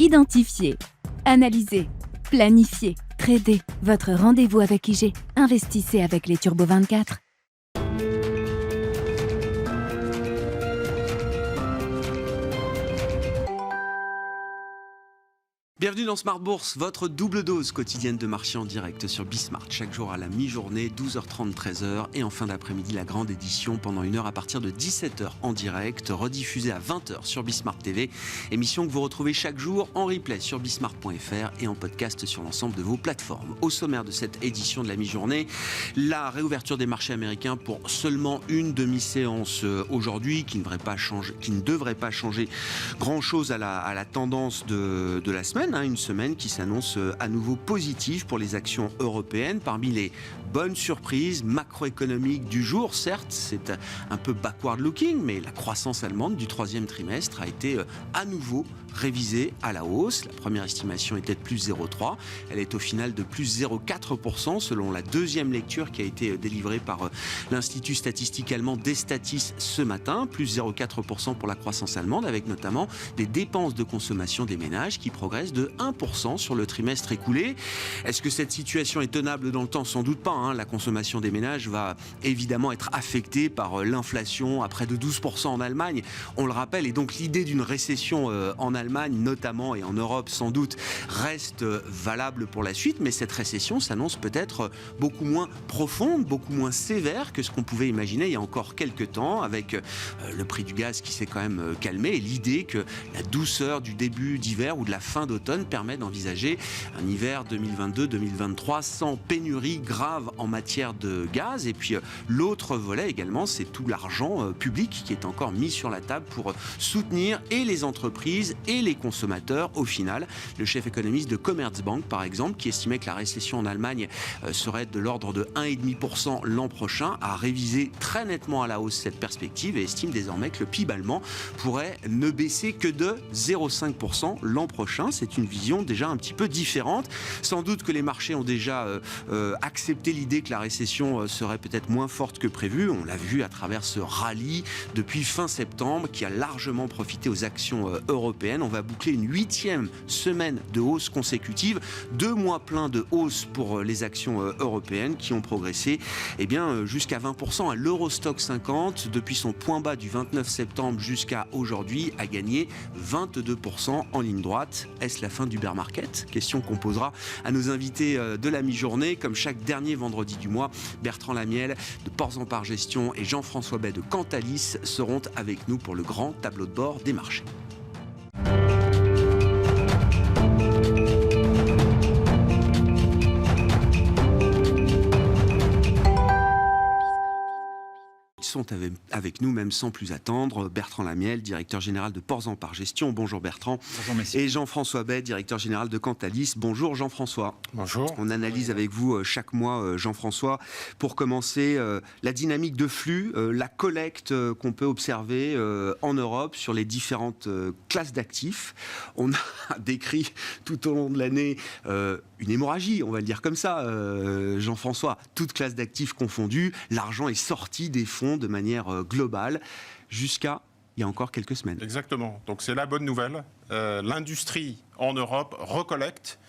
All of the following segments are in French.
Identifier, analyser, planifier, trader. Votre rendez-vous avec IG. Investissez avec les Turbo 24. Bienvenue dans Smart Bourse, votre double dose quotidienne de marché en direct sur Bismart. Chaque jour à la mi-journée, 12h30, 13h. Et en fin d'après-midi, la grande édition pendant une heure à partir de 17h en direct, rediffusée à 20h sur Bismart TV. Émission que vous retrouvez chaque jour en replay sur bismart.fr et en podcast sur l'ensemble de vos plateformes. Au sommaire de cette édition de la mi-journée, la réouverture des marchés américains pour seulement une demi-séance aujourd'hui, qui ne devrait pas changer grand-chose à la tendance de la semaine. Une semaine qui s'annonce à nouveau positive pour les actions européennes. Parmi les bonnes surprises macroéconomiques du jour, certes, c'est un peu backward looking, mais la croissance allemande du troisième trimestre a été à nouveau révisée à la hausse. La première estimation était de plus 0,3. Elle est au final de plus 0,4% selon la deuxième lecture qui a été délivrée par l'Institut statistique allemand Destatis ce matin. Plus 0,4% pour la croissance allemande, avec notamment des dépenses de consommation des ménages qui progressent de 1% sur le trimestre écoulé. Est-ce que cette situation est tenable dans le temps ? Sans doute pas. La consommation des ménages va évidemment être affectée par l'inflation à près de 12% en Allemagne. On le rappelle, et donc l'idée d'une récession en Allemagne notamment et en Europe sans doute reste valable pour la suite, mais cette récession s'annonce peut-être beaucoup moins profonde, beaucoup moins sévère que ce qu'on pouvait imaginer il y a encore quelques temps, avec le prix du gaz qui s'est quand même calmé et l'idée que la douceur du début d'hiver ou de la fin d'automne permet d'envisager un hiver 2022-2023 sans pénurie grave en matière de gaz. Et puis l'autre volet également, c'est tout l'argent public qui est encore mis sur la table pour soutenir et les entreprises et les consommateurs. Au final, le chef économiste de Commerzbank par exemple, qui estimait que la récession en Allemagne serait de l'ordre de 1,5% l'an prochain, a révisé très nettement à la hausse cette perspective et estime désormais que le PIB allemand pourrait ne baisser que de 0,5% l'an prochain. C'est une vision déjà un petit peu différente. Sans doute que les marchés ont déjà accepté l'idée que la récession serait peut-être moins forte que prévu. On l'a vu à travers ce rallye depuis fin septembre qui a largement profité aux actions européennes. On va boucler une 8e semaine de hausse consécutive. 2 mois pleins de hausse pour les actions européennes qui ont progressé jusqu'à 20%. L'Eurostock 50, depuis son point bas du 29 septembre jusqu'à aujourd'hui, a gagné 22% en ligne droite. Est-ce la fin du bear market ? Question qu'on posera à nos invités de la mi-journée. Comme chaque dernier vendredi du mois, Bertrand Lamiel de Ports en Par Gestion et Jean-François Bay de Cantalis seront avec nous pour le grand tableau de bord des marchés. Sont avec nous, même sans plus attendre, Bertrand Lamiel, directeur général de Ports en Par Gestion. Bonjour Bertrand. Bonjour messieurs. Et Jean-François Bay, directeur général de Cantalis. Bonjour Jean-François. Bonjour. On analyse avec vous chaque mois, Jean-François, pour commencer la dynamique de flux, la collecte qu'on peut observer en Europe sur les différentes classes d'actifs. On a décrit tout au long de l'année une hémorragie, on va le dire comme ça, Jean-François. Toutes classes d'actifs confondues, l'argent est sorti des fonds de manière globale jusqu'à il y a encore quelques semaines. Exactement. Donc c'est la bonne nouvelle. L'industrie en Europe recollecte.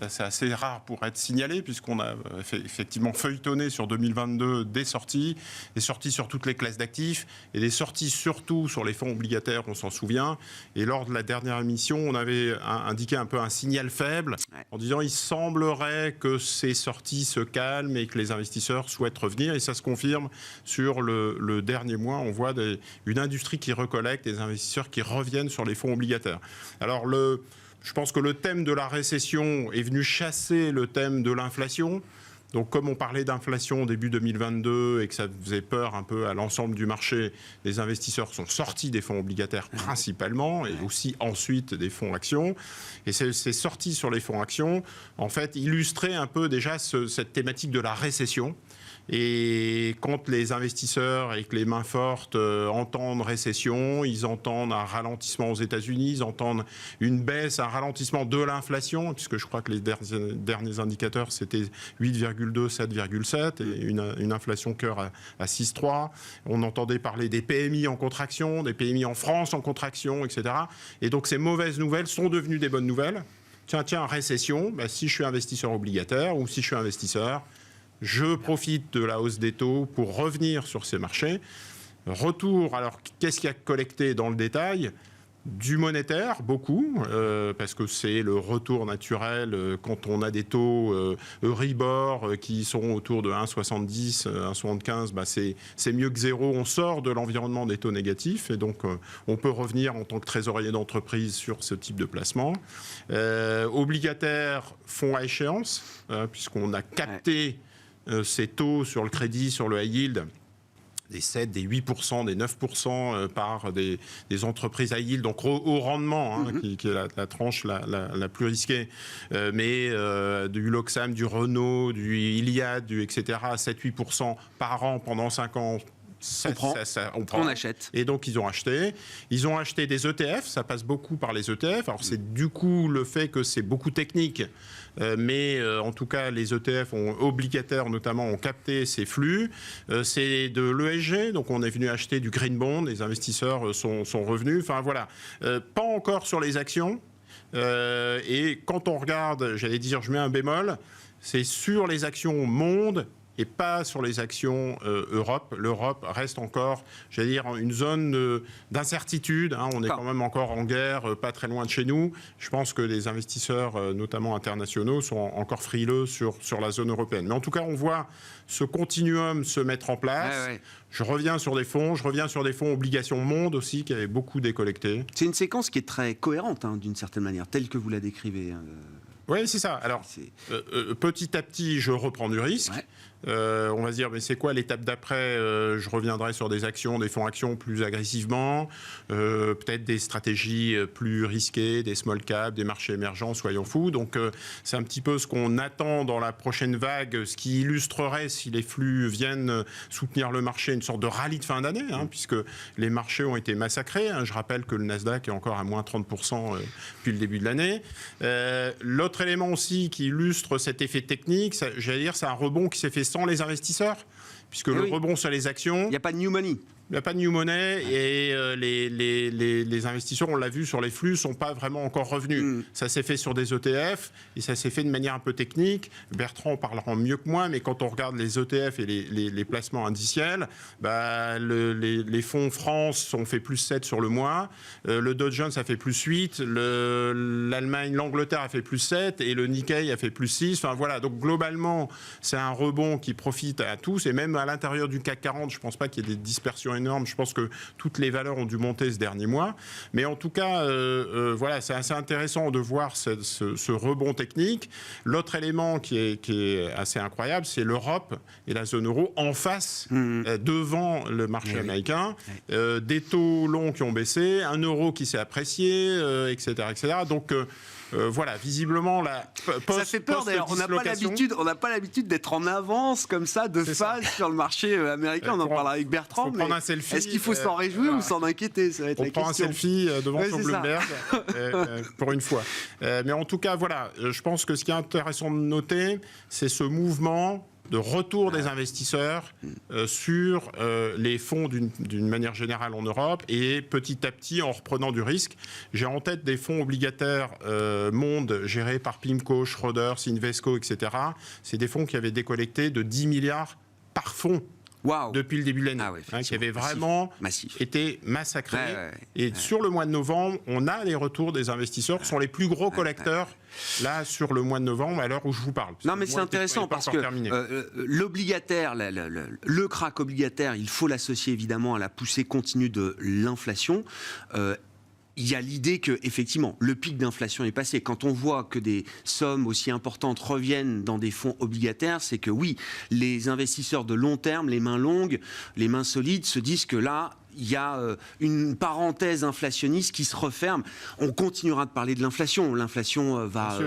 C'est assez rare pour être signalé puisqu'on a effectivement feuilletonné sur 2022 des sorties sur toutes les classes d'actifs et des sorties surtout sur les fonds obligataires, on s'en souvient. Et lors de la dernière émission, on avait indiqué un peu un signal faible en disant il semblerait que ces sorties se calment et que les investisseurs souhaitent revenir. Et ça se confirme sur le dernier mois. On voit une industrie qui recollecte, des investisseurs qui reviennent sur les fonds obligataires. Alors je pense que le thème de la récession est venu chasser le thème de l'inflation. Donc comme on parlait d'inflation début 2022 et que ça faisait peur un peu à l'ensemble du marché, les investisseurs sont sortis des fonds obligataires principalement et aussi ensuite des fonds actions. Et ces sorties sur les fonds actions, en fait, illustraient un peu déjà cette thématique de la récession. Et quand les investisseurs avec les mains fortes entendent récession, ils entendent un ralentissement aux États-Unis, ils entendent une baisse, un ralentissement de l'inflation, puisque je crois que les derniers indicateurs, c'était 8,2, 7,7, et une inflation cœur à 6,3. On entendait parler des PMI en contraction, des PMI en France en contraction, etc. Et donc ces mauvaises nouvelles sont devenues des bonnes nouvelles. Tiens, récession, si je suis investisseur obligataire ou si je suis investisseur, je profite de la hausse des taux pour revenir sur ces marchés. Retour, alors qu'est-ce qu'il y a collecté dans le détail ? Du monétaire, beaucoup, parce que c'est le retour naturel quand on a des taux Euribor qui sont autour de 1,70, 1,75, c'est mieux que zéro. On sort de l'environnement des taux négatifs et donc on peut revenir en tant que trésorier d'entreprise sur ce type de placement. Obligataires, fonds à échéance, puisqu'on a capté ces taux sur le crédit, sur le high yield, des 7, des 8%, des 9% par des entreprises high yield, donc au rendement, qui est la tranche la plus risquée, mais du Loxam, du Renault, du Iliad, etc., 7-8% par an pendant 5 ans. On achète. Et donc, ils ont acheté. Ils ont acheté des ETF. Ça passe beaucoup par les ETF. Alors, c'est du coup le fait que c'est beaucoup technique. Mais en tout cas, les ETF obligataires, notamment, ont capté ces flux. C'est de l'ESG. Donc, on est venu acheter du green bond. Les investisseurs sont revenus. Enfin, voilà. Pas encore sur les actions. Et quand on regarde, j'allais dire, je mets un bémol, c'est sur les actions monde et pas sur les actions Europe. L'Europe reste encore, j'allais dire, une zone d'incertitude. On est quand même encore en guerre, pas très loin de chez nous. Je pense que les investisseurs, notamment internationaux, sont encore frileux sur la zone européenne. Mais en tout cas, on voit ce continuum se mettre en place. Ouais. Je reviens sur des fonds obligations monde aussi, qui avaient beaucoup décollecté. C'est une séquence qui est très cohérente, d'une certaine manière, telle que vous la décrivez. Oui, c'est ça. Alors, petit à petit, je reprends du risque. Ouais. On va se dire, mais c'est quoi l'étape d'après ? Je reviendrai sur des actions, des fonds actions plus agressivement, peut-être des stratégies plus risquées, des small caps, des marchés émergents, soyons fous. Donc, c'est un petit peu ce qu'on attend dans la prochaine vague, ce qui illustrerait, si les flux viennent soutenir le marché, une sorte de rallye de fin d'année, puisque les marchés ont été massacrés. Je rappelle que le Nasdaq est encore à moins 30% depuis le début de l'année. L'autre élément aussi qui illustre cet effet technique, j'allais dire, c'est un rebond qui s'est fait sans les investisseurs, puisque le rebond sur les actions... Il n'y a pas de new money. Il n'y a pas de new money et les investisseurs, on l'a vu sur les flux, ne sont pas vraiment encore revenus. Ça s'est fait sur des ETF et ça s'est fait de manière un peu technique. Bertrand en parlera mieux que moi, mais quand on regarde les ETF et les placements indiciels, les fonds France ont fait plus 7 sur le mois, le Dow Jones a fait plus 8, l'Allemagne, l'Angleterre a fait plus 7 et le Nikkei a fait plus 6. Enfin voilà, donc globalement, c'est un rebond qui profite à tous et même à l'intérieur du CAC 40, je ne pense pas qu'il y ait des dispersions énorme. Je pense que toutes les valeurs ont dû monter ce dernier mois. Mais en tout cas, voilà, c'est assez intéressant de voir ce rebond technique. L'autre élément qui est assez incroyable, c'est l'Europe et la zone euro en face, devant le marché américain. Des taux longs qui ont baissé, un euro qui s'est apprécié, etc., etc. Donc, voilà, visiblement, ça fait peur d'ailleurs. On n'a pas l'habitude d'être en avance comme ça, de phase sur le marché américain. On en parlera avec Bertrand. Mais un selfie, est-ce qu'il faut s'en réjouir ou s'en inquiéter ? Ça va être la question. On prend un selfie devant son Bloomberg pour une fois. Mais en tout cas, voilà, je pense que ce qui est intéressant de noter, c'est ce mouvement de retour des investisseurs sur les fonds d'une manière générale en Europe et petit à petit en reprenant du risque. J'ai en tête des fonds obligataires monde gérés par PIMCO, Schroders, Invesco, etc. C'est des fonds qui avaient décollecté de 10 milliards par fonds. Wow. Depuis le début de l'année, qui avait vraiment été massacré. Et sur le mois de novembre, on a les retours des investisseurs, qui sont les plus gros collecteurs, là, sur le mois de novembre, à l'heure où je vous parle. Non, mais c'est intéressant parce que l'obligataire, le krach obligataire, il faut l'associer évidemment à la poussée continue de l'inflation. Il y a l'idée que, effectivement, le pic d'inflation est passé. Quand on voit que des sommes aussi importantes reviennent dans des fonds obligataires, c'est que oui, les investisseurs de long terme, les mains longues, les mains solides, se disent que là, il y a une parenthèse inflationniste qui se referme. On continuera de parler de l'inflation. L'inflation va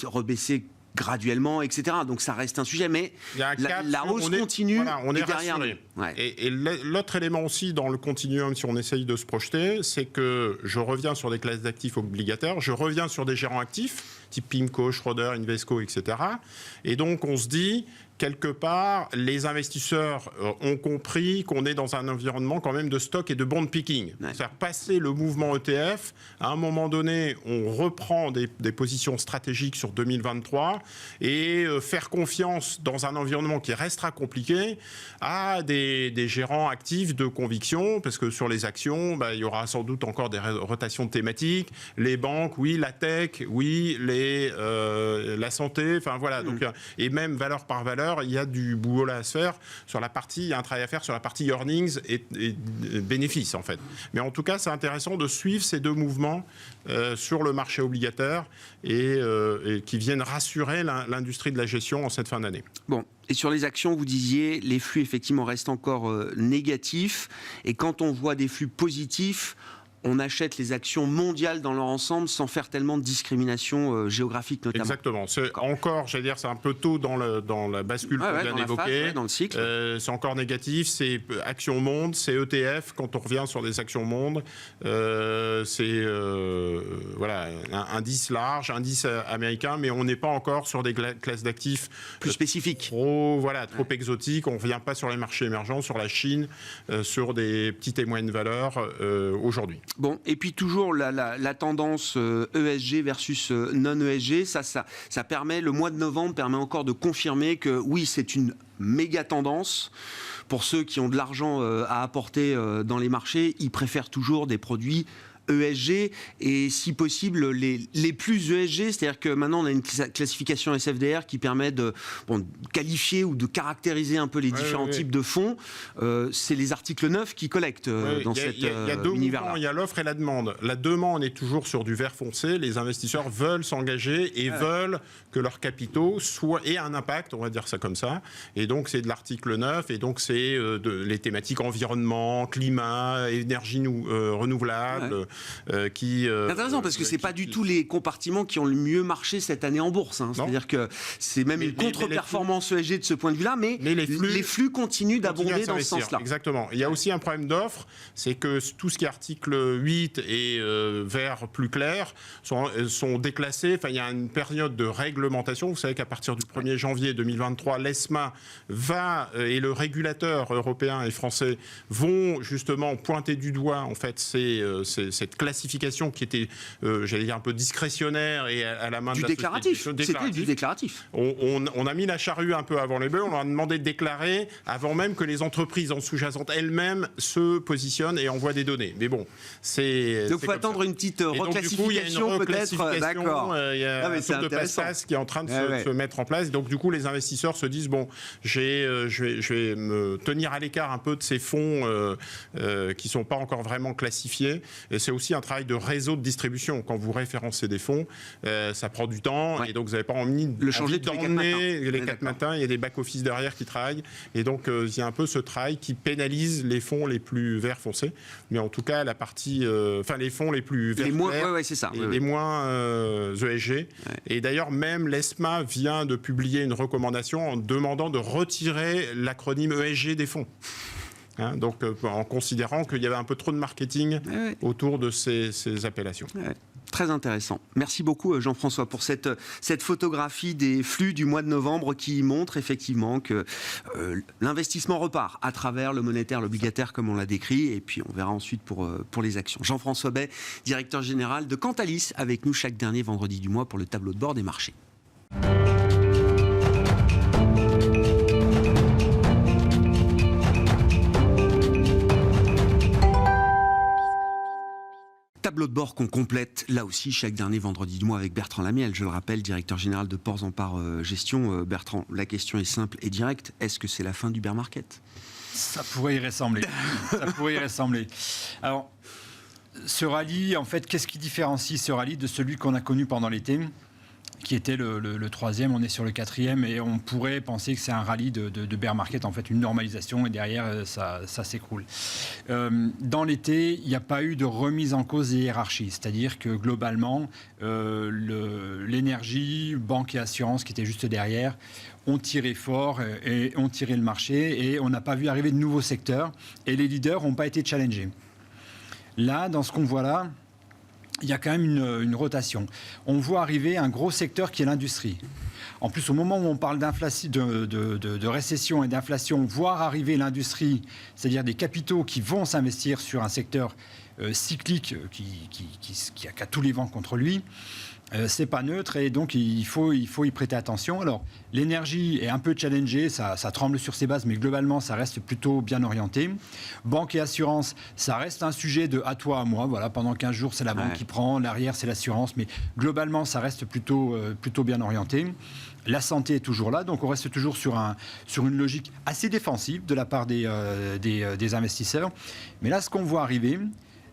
rebaisser graduellement, etc. Donc ça reste un sujet, mais il y a un cap la hausse continue. Voilà, on est derrière rassuré. Ouais. Et l'autre élément aussi dans le continuum, si on essaye de se projeter, c'est que je reviens sur des classes d'actifs obligataires, je reviens sur des gérants actifs, type PIMCO, Schroeder, Invesco, etc. Et donc on se dit, quelque part, les investisseurs ont compris qu'on est dans un environnement quand même de stock et de bond picking. Ouais. C'est-à-dire passer le mouvement ETF, à un moment donné, on reprend des positions stratégiques sur 2023 et faire confiance dans un environnement qui restera compliqué à des gérants actifs de conviction, parce que sur les actions, il y aura sans doute encore des rotations thématiques, les banques, oui, la tech, oui, la santé, enfin voilà. Donc, et même valeur par valeur, il y a du boulot là à se faire sur la partie, il y a un travail à faire sur la partie earnings et bénéfices en fait. Mais en tout cas, c'est intéressant de suivre ces deux mouvements sur le marché obligataire et qui viennent rassurer l'industrie de la gestion en cette fin d'année. Bon. Et sur les actions, vous disiez, les flux effectivement restent encore négatifs. Et quand on voit des flux positifs, on achète les actions mondiales dans leur ensemble sans faire tellement de discrimination géographique notamment. Exactement. C'est encore, j'allais dire, c'est un peu tôt dans la bascule qu'on vient d'évoquer. Dans le cycle. C'est encore négatif. C'est actions monde, c'est ETF. Quand on revient sur les actions monde, c'est voilà, un indice large, indice américain, mais on n'est pas encore sur des classes d'actifs plus spécifiques. Trop exotiques. On ne revient pas sur les marchés émergents, sur la Chine, sur des petites et moyennes valeurs aujourd'hui. Bon, et puis toujours la tendance ESG versus non-ESG, ça permet, le mois de novembre permet encore de confirmer que oui, c'est une méga tendance. Pour ceux qui ont de l'argent à apporter dans les marchés, ils préfèrent toujours des produits ESG et si possible les plus ESG, c'est-à-dire que maintenant on a une classification SFDR qui permet de qualifier ou de caractériser un peu les différents types de fonds. C'est les articles 9 qui collectent dans cet univers-là. Il y a deux mouvements, il y a l'offre et la demande. La demande est toujours sur du vert foncé, les investisseurs veulent s'engager et veulent que leurs capitaux aient un impact, on va dire ça comme ça, et donc c'est de l'article 9 et donc c'est les thématiques environnement, climat, énergie renouvelable. C'est intéressant parce que c'est pas du tout les compartiments qui ont le mieux marché cette année en bourse. C'est-à-dire que c'est même une contre-performance ESG de ce point de vue-là, mais les flux continuent d'abonder dans ce sens-là. Exactement. Il y a aussi un problème d'offre, c'est que tout ce qui est article 8 et vert plus clair sont déclassés. Enfin, il y a une période de réglementation. Vous savez qu'à partir du 1er janvier 2023, l'ESMA et le régulateur européen et français vont justement pointer du doigt en fait cette classification qui était, j'allais dire, un peu discrétionnaire et à la main de la déclaratif. C'était du déclaratif. On a mis la charrue un peu avant les bœufs, on leur a demandé de déclarer avant même que les entreprises en sous-jacente elles-mêmes se positionnent et envoient des données. Mais bon, c'est... Donc il faut attendre une petite reclassification peut-être. D'accord. Il y a un tour de passe qui est en train de se mettre en place. Donc du coup, les investisseurs se disent, bon, je vais me tenir à l'écart un peu de ces fonds qui ne sont pas encore vraiment classifiés. Et c'est aussi un travail de réseau de distribution. Quand vous référencez des fonds, ça prend du temps et donc vous n'avez pas envie d'emmener les 4 matins. Il y a des back-office derrière qui travaillent et donc il y a un peu ce travail qui pénalise les fonds les plus vert foncé. Mais en tout cas, la partie, les fonds les plus vert clair, c'est ça. les moins ESG. Et d'ailleurs, même l'ESMA vient de publier une recommandation en demandant de retirer l'acronyme ESG des fonds. Donc, en considérant qu'il y avait un peu trop de marketing autour de ces appellations. Très intéressant. Merci beaucoup Jean-François pour cette photographie des flux du mois de novembre qui montre effectivement que l'investissement repart à travers le monétaire, l'obligataire comme on l'a décrit et puis on verra ensuite pour les actions. Jean-François Bay, directeur général de Cantalis, avec nous chaque dernier vendredi du mois pour le tableau de bord des marchés. Tableau de bord qu'on complète là aussi chaque dernier vendredi du mois avec Bertrand Lamiel, je le rappelle, directeur général de Ports en Part Gestion. Bertrand, la question est simple et directe. Est-ce que c'est la fin du bear market ? Ça pourrait y ressembler. Alors, ce rallye, en fait, qu'est-ce qui différencie ce rallye de celui qu'on a connu pendant l'été ? qui était le troisième, on est sur le quatrième, et on pourrait penser que c'est un rallye de bear market, en fait une normalisation, et derrière ça s'écroule. Dans l'été, il n'y a pas eu de remise en cause des hiérarchies, c'est-à-dire que globalement, l'énergie, banque et assurance qui étaient juste derrière, ont tiré fort et ont tiré le marché, et on n'a pas vu arriver de nouveaux secteurs, et les leaders n'ont pas été challengés. Là, dans ce qu'on voit là, il y a quand même une rotation. On voit arriver un gros secteur qui est l'industrie. En plus, au moment où on parle de récession et d'inflation, voir arriver l'industrie, c'est-à-dire des capitaux qui vont s'investir sur un secteur cyclique qui a tous les vents contre lui, c'est pas neutre, et donc il faut y prêter attention. Alors, l'énergie est un peu challengée, ça tremble sur ses bases, mais globalement, ça reste plutôt bien orienté. Banque et assurance, ça reste un sujet de à toi, à moi. Voilà, pendant 15 jours, c'est la banque qui prend, l'arrière, c'est l'assurance, mais globalement, ça reste plutôt bien orienté. La santé est toujours là, donc on reste toujours sur une logique assez défensive de la part des investisseurs. Mais là, ce qu'on voit arriver,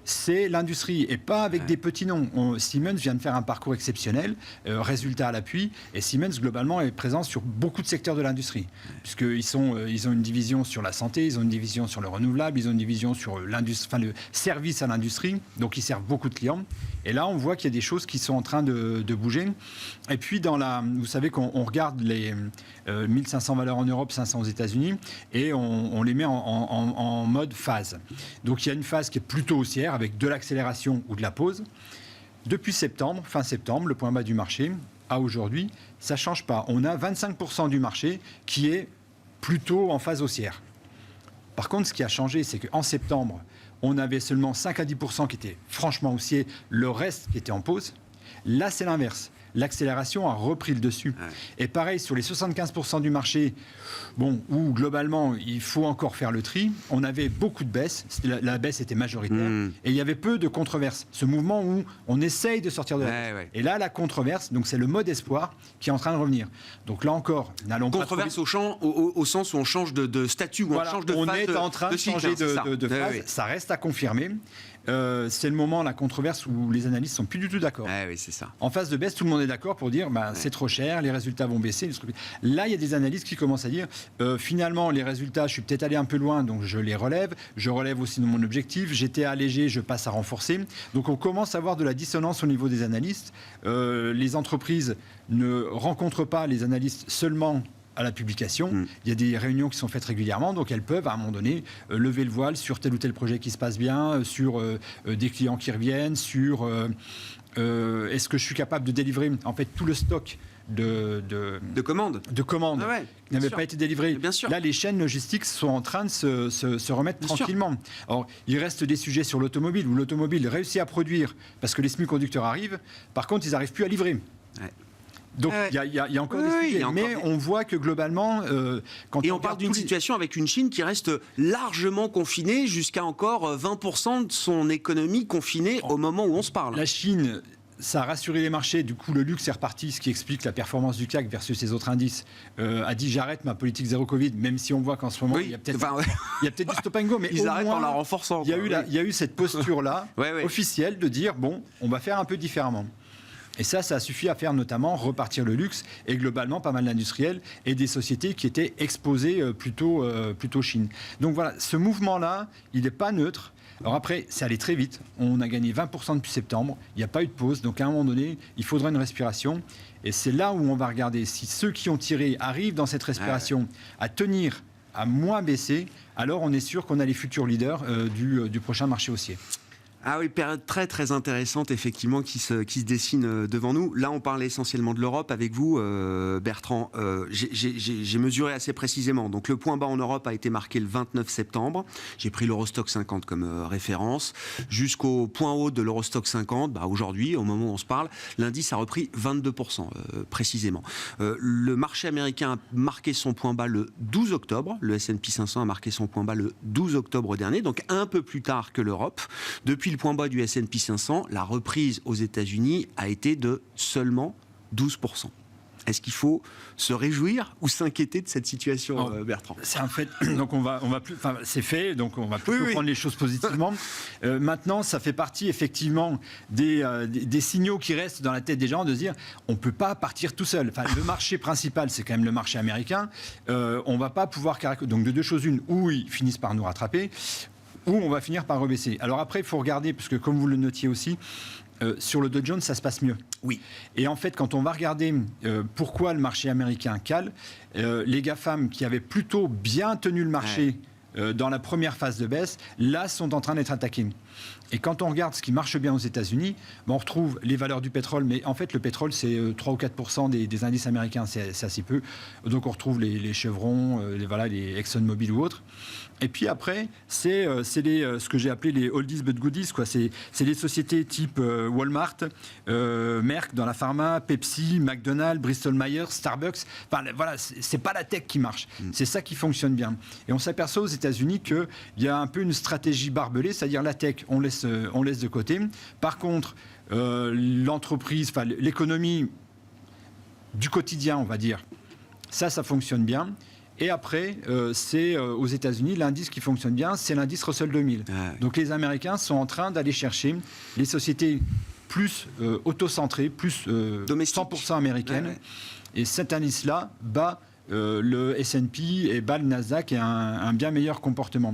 c'est l'industrie, et pas avec des petits noms. Siemens vient de faire un parcours exceptionnel, résultat à l'appui, et Siemens, globalement, est présent sur beaucoup de secteurs de l'industrie, puisqu'ils ont une division sur la santé, ils ont une division sur le renouvelable, ils ont une division sur le service à l'industrie, donc ils servent beaucoup de clients. Et là, on voit qu'il y a des choses qui sont en train de bouger. Et puis, vous savez qu'on regarde les 1500 valeurs en Europe, 500 aux États-Unis, et on les met en mode phase. Donc, il y a une phase qui est plutôt haussière, avec de l'accélération ou de la pause. Depuis fin septembre, le point bas du marché, à aujourd'hui, ça ne change pas. On a 25% du marché qui est plutôt en phase haussière. Par contre, ce qui a changé, c'est qu'en septembre, on avait seulement 5 à 10% qui étaient franchement haussiers, le reste qui était en pause. Là, c'est l'inverse. L'accélération a repris le dessus. Ouais. Et pareil, sur les 75% du marché, où globalement, il faut encore faire le tri, on avait beaucoup de baisses. La baisse était majoritaire. Et il y avait peu de controverses. Ce mouvement où on essaye de sortir de la baisse. Ouais. Et là, la controverse, donc c'est le mode espoir qui est en train de revenir. Donc là encore, n'allons pas... Controverse au sens où on change de statut, où on change de phase. On est en train de changer de phase. Ouais. Ça reste à confirmer. C'est le moment, la controverse, où les analystes ne sont plus du tout d'accord. Oui, c'est ça. En phase de baisse, tout le monde est d'accord pour dire c'est trop cher, les résultats vont baisser. Là, il y a des analystes qui commencent à dire finalement, les résultats, je suis peut-être allé un peu loin, donc je les relève. Je relève aussi mon objectif. J'étais allégé, je passe à renforcer. Donc on commence à avoir de la dissonance au niveau des analystes. Les entreprises ne rencontrent pas les analystes seulement à la publication. Il y a des réunions qui sont faites régulièrement, donc elles peuvent à un moment donné lever le voile sur tel ou tel projet qui se passe bien, sur des clients qui reviennent, sur est-ce que je suis capable de délivrer en fait tout le stock de commandes qui n'avaient pas été délivrées. Là, les chaînes logistiques sont en train de se remettre tranquillement. Alors, il reste des sujets sur l'automobile, où l'automobile réussit à produire parce que les semi-conducteurs arrivent. Par contre, ils n'arrivent plus à livrer. Donc il y a encore des sujets, mais on voit que globalement... Et on parle d'une situation avec une Chine qui reste largement confinée, jusqu'à encore 20% de son économie confinée au moment où on se parle. La Chine... Ça a rassuré les marchés, du coup le luxe est reparti, ce qui explique la performance du CAC versus les autres indices. A dit j'arrête ma politique zéro Covid, même si on voit qu'en ce moment il y a peut-être du stop and go, mais ils arrêtent en la renforçant. Il y a eu cette posture-là officielle de dire on va faire un peu différemment. Et ça a suffi à faire notamment repartir le luxe et globalement pas mal d'industriels et des sociétés qui étaient exposées plutôt Chine. Donc voilà, ce mouvement-là, il n'est pas neutre. Alors après, c'est allé très vite. On a gagné 20% depuis septembre. Il n'y a pas eu de pause. Donc à un moment donné, il faudra une respiration. Et c'est là où on va regarder si ceux qui ont tiré arrivent dans cette respiration à tenir, à moins baisser. Alors on est sûr qu'on a les futurs leaders du prochain marché haussier. Ah oui, période très très intéressante effectivement qui se dessine devant nous. Là, on parlait essentiellement de l'Europe avec vous, Bertrand. J'ai mesuré assez précisément. Donc le point bas en Europe a été marqué le 29 septembre. J'ai pris l'Eurostock 50 comme référence. Jusqu'au point haut de l'Eurostock 50, aujourd'hui, au moment où on se parle, l'indice a repris 22% précisément. Le marché américain a marqué son point bas le 12 octobre. Le S&P 500 a marqué son point bas le 12 octobre dernier, donc un peu plus tard que l'Europe. Depuis le point bas du S&P 500, la reprise aux États-Unis a été de seulement 12%. Est-ce qu'il faut se réjouir ou s'inquiéter de cette situation, Bertrand? C'est un fait, donc on va plus, enfin, c'est fait, donc on va plutôt prendre les choses positivement. Maintenant, ça fait partie effectivement des signaux qui restent dans la tête des gens de se dire on peut pas partir tout seul. Enfin, le marché principal, c'est quand même le marché américain. On va pas pouvoir donc de deux choses une, ou ils finissent par nous rattraper, ou on va finir par rebaisser. Alors après, il faut regarder, parce que comme vous le notiez aussi, sur le Dow Jones, ça se passe mieux. Oui. Et en fait, quand on va regarder pourquoi le marché américain cale, les GAFAM qui avaient plutôt bien tenu le marché dans la première phase de baisse, là, sont en train d'être attaqués. Et quand on regarde ce qui marche bien aux États-Unis, on retrouve les valeurs du pétrole, mais en fait, le pétrole, c'est 3 ou 4% des indices américains, c'est assez peu. Donc, on retrouve les Chevron, les ExxonMobil ou autres. Et puis après, c'est ce que j'ai appelé les oldies but goodies, quoi. C'est les sociétés type Walmart, Merck dans la pharma, Pepsi, McDonald's, Bristol Myers, Starbucks. Enfin, voilà, c'est pas la tech qui marche. C'est ça qui fonctionne bien. Et on s'aperçoit aux États-Unis qu'il y a un peu une stratégie barbelée, c'est-à-dire la tech, on laisse de côté. Par contre, l'entreprise, enfin l'économie du quotidien, on va dire, ça fonctionne bien. Et après, c'est aux États-Unis, l'indice qui fonctionne bien, c'est l'indice Russell 2000. Donc les Américains sont en train d'aller chercher les sociétés plus auto-centrées, plus 100% américaines. Et cet indice-là bat le S&P et bat le Nasdaq et un bien meilleur comportement.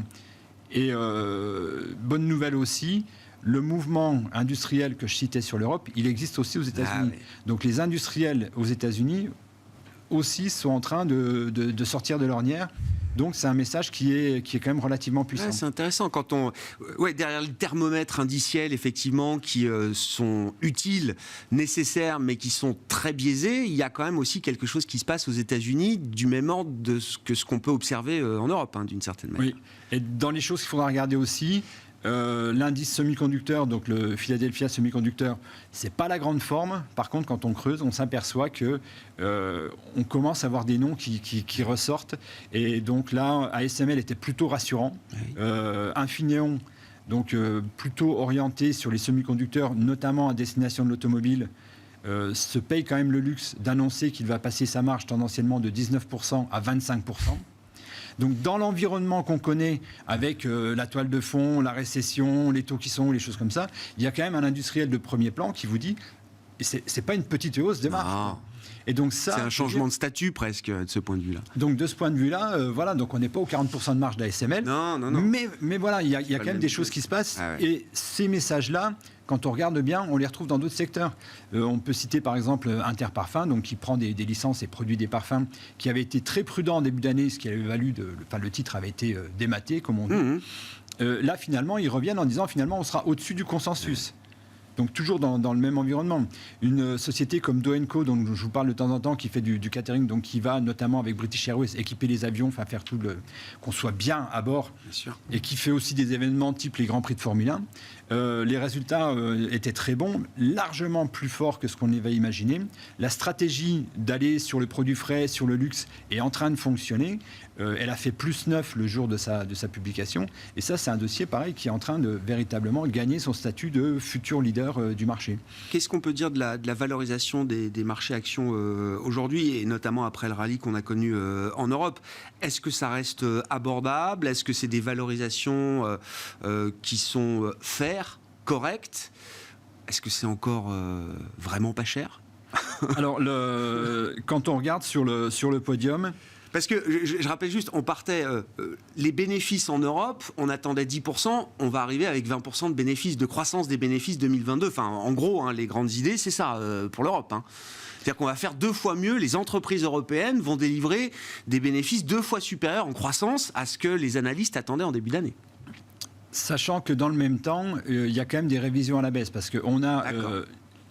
Et bonne nouvelle aussi, le mouvement industriel que je citais sur l'Europe, il existe aussi aux États-Unis. Donc les industriels aux États-Unis aussi sont en train de sortir de l'ornière. Donc c'est un message qui est quand même relativement puissant. C'est intéressant quand derrière les thermomètres indiciels effectivement qui sont utiles, nécessaires, mais qui sont très biaisés, il y a quand même aussi quelque chose qui se passe aux États-Unis du même ordre que ce qu'on peut observer en Europe, d'une certaine manière. Oui. Et dans les choses qu'il faudra regarder aussi, l'indice semi-conducteur, donc le Philadelphia Semiconductor, c'est pas la grande forme. Par contre, quand on creuse, on s'aperçoit que on commence à avoir des noms qui ressortent. Et donc là, ASML était plutôt rassurant. Oui. Infineon, donc plutôt orienté sur les semi-conducteurs, notamment à destination de l'automobile, se paye quand même le luxe d'annoncer qu'il va passer sa marge tendanciellement de 19% à 25%. Donc dans l'environnement qu'on connaît, avec la toile de fond, la récession, les taux qui sont, les choses comme ça, il y a quand même un industriel de premier plan qui vous dit, et c'est pas une petite hausse de marge. Et donc ça, c'est un changement de statut presque de ce point de vue-là. Donc de ce point de vue-là, voilà, donc on n'est pas aux 40% de marge d'ASML. Non. Mais voilà, il y a quand même des choses qui se passent. Et ces messages-là, quand on regarde bien, on les retrouve dans d'autres secteurs. On peut citer par exemple Interparfum, donc qui prend des licences et produit des parfums, qui avait été très prudent en début d'année, ce qui avait valu le titre avait été dématé, comme on dit. Là, finalement, ils reviennent en disant finalement, on sera au-dessus du consensus. Donc toujours dans le même environnement. Une société comme Do & Co, dont je vous parle de temps en temps, qui fait du catering, donc qui va notamment avec British Airways équiper les avions, enfin faire tout qu'on soit bien à bord, bien sûr. Et qui fait aussi des événements type les Grands Prix de Formule 1. Les résultats étaient très bons, largement plus forts que ce qu'on avait imaginé. La stratégie d'aller sur le produit frais, sur le luxe, est en train de fonctionner. Elle a fait plus 9 le jour de sa publication. Et ça, c'est un dossier, pareil, qui est en train de véritablement gagner son statut de futur leader du marché. Qu'est-ce qu'on peut dire de la valorisation des marchés actions aujourd'hui, et notamment après le rallye qu'on a connu en Europe? Est-ce que ça reste abordable? Est-ce que c'est des valorisations qui sont faires, correctes? Est-ce que c'est encore vraiment pas cher? Alors, quand on regarde sur le podium... Parce que, je rappelle juste, on partait, les bénéfices en Europe, on attendait 10%, on va arriver avec 20% de bénéfices, de croissance des bénéfices 2022. Enfin, en gros, les grandes idées, c'est ça pour l'Europe. C'est-à-dire qu'on va faire 2 fois mieux, les entreprises européennes vont délivrer des bénéfices 2 fois supérieurs en croissance à ce que les analystes attendaient en début d'année. Sachant que dans le même temps, il y a quand même des révisions à la baisse, parce qu'on a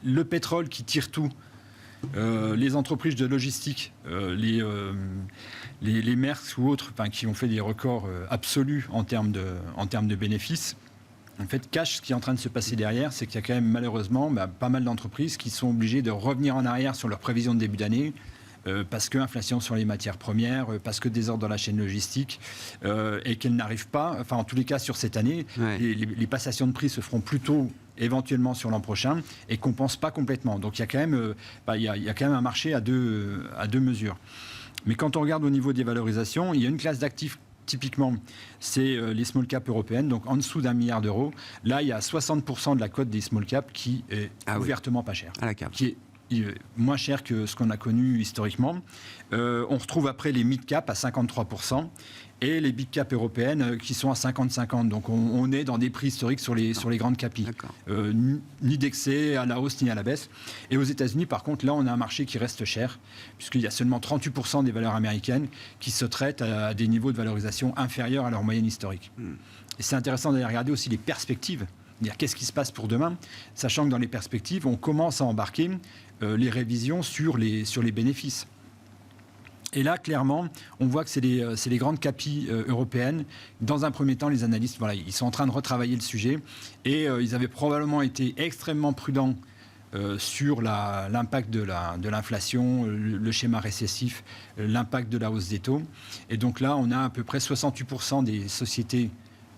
le pétrole qui tire tout. Les entreprises de logistique, les Maersk ou autres, qui ont fait des records absolus en termes de bénéfices. En fait, ce qui est en train de se passer derrière, c'est qu'il y a quand même malheureusement pas mal d'entreprises qui sont obligées de revenir en arrière sur leurs prévisions de début d'année, parce que inflation sur les matières premières, parce que désordre dans la chaîne logistique, et qu'elle n'arrive pas, enfin en tous les cas sur cette année, Ouais. les passations de prix se feront plutôt éventuellement sur l'an prochain et compensent pas complètement. Donc il y a quand même, il y a quand même un marché à deux mesures. Mais quand on regarde au niveau des valorisations, il y a une classe d'actifs. Typiquement, c'est les small caps européennes, donc en dessous d'1 milliard d'euros. Là, il y a 60% de la cote des small caps qui est ouvertement pas chère, À la cave. qui est moins cher que ce qu'on a connu historiquement. On retrouve après les mid caps à 53% et les big caps européennes qui sont à 50-50. Donc on est dans des prix historiques sur les grandes capis. D'accord. Ni d'excès à la hausse ni à la baisse. Et aux États-Unis, par contre, là, on a un marché qui reste cher, puisqu'il y a seulement 38% des valeurs américaines qui se traitent à des niveaux de valorisation inférieurs à leur moyenne historique. Et c'est intéressant d'aller regarder aussi les perspectives. Dire qu'est-ce qui se passe pour demain, sachant que dans les perspectives, on commence à embarquer les révisions sur les bénéfices. Et là, clairement, on voit que c'est les grandes capis européennes. Dans un premier temps, les analystes, voilà, ils sont en train de retravailler le sujet et ils avaient probablement été extrêmement prudents sur l'impact de l'inflation, le schéma récessif, l'impact de la hausse des taux. Et donc là, on a à peu près 68% des sociétés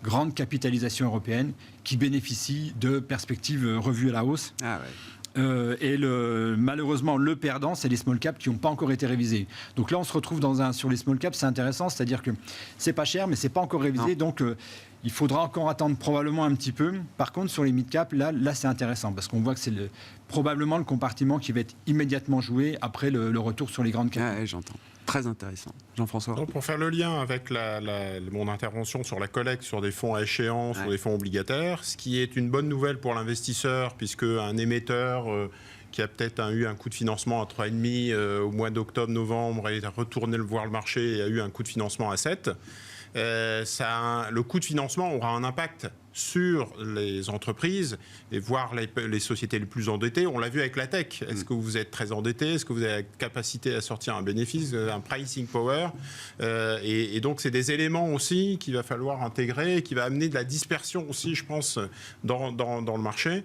grande capitalisation européenne qui bénéficient de perspectives revues à la hausse. Ah ouais. Et malheureusement, le perdant, c'est les small caps qui n'ont pas encore été révisés. Donc là, on se retrouve sur les small caps, c'est intéressant, c'est-à-dire que c'est pas cher, mais c'est pas encore révisé. Non. Donc il faudra encore attendre probablement un petit peu. Par contre, sur les mid caps, là c'est intéressant parce qu'on voit que c'est probablement le compartiment qui va être immédiatement joué après le retour sur les grandes capes. Ah ouais, j'entends. Très intéressant. Jean-François. Donc, pour faire le lien avec mon intervention sur la collecte sur des fonds à échéance, sur des fonds obligataires, ce qui est une bonne nouvelle pour l'investisseur, puisque un émetteur qui a peut-être eu un coût de financement à 3,5 au mois d'octobre-novembre et a retourné voir le marché et a eu un coût de financement à 7, le coût de financement aura un impact sur les entreprises et voire les sociétés les plus endettées. On l'a vu avec la tech. Est-ce que vous êtes très endetté? Est-ce que vous avez la capacité à sortir un bénéfice, un pricing power? Et donc, c'est des éléments aussi qu'il va falloir intégrer et qui va amener de la dispersion aussi, je pense, dans le marché.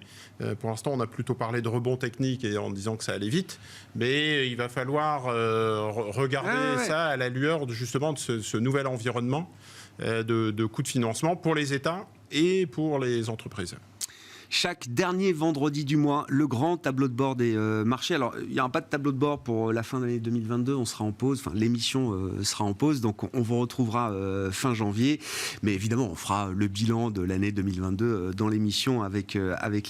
Pour l'instant, on a plutôt parlé de rebond technique et en disant que ça allait vite. Mais il va falloir regarder ça à la lueur justement de ce nouvel environnement de coûts de financement pour les États et pour les entreprises. Chaque dernier vendredi du mois, le grand tableau de bord des marchés. Alors, il n'y aura pas de tableau de bord pour la fin de l'année 2022. On sera en pause. Enfin, l'émission sera en pause. Donc, on vous retrouvera fin janvier. Mais évidemment, on fera le bilan de l'année 2022 dans l'émission avec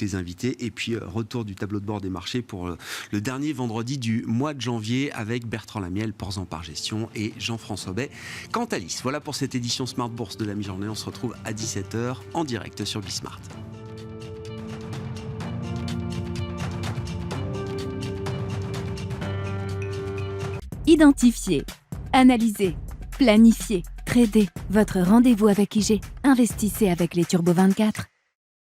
les invités. Et puis, retour du tableau de bord des marchés pour le dernier vendredi du mois de janvier avec Bertrand Lamiel, Portzamparc par Gestion et Jean-François Bay. Quantalis. Voilà pour cette édition Smart Bourse de la mi-journée. On se retrouve à 17h en direct sur Bismart. Identifiez, analysez, planifiez, tradez. Votre rendez-vous avec IG. Investissez avec les Turbo 24.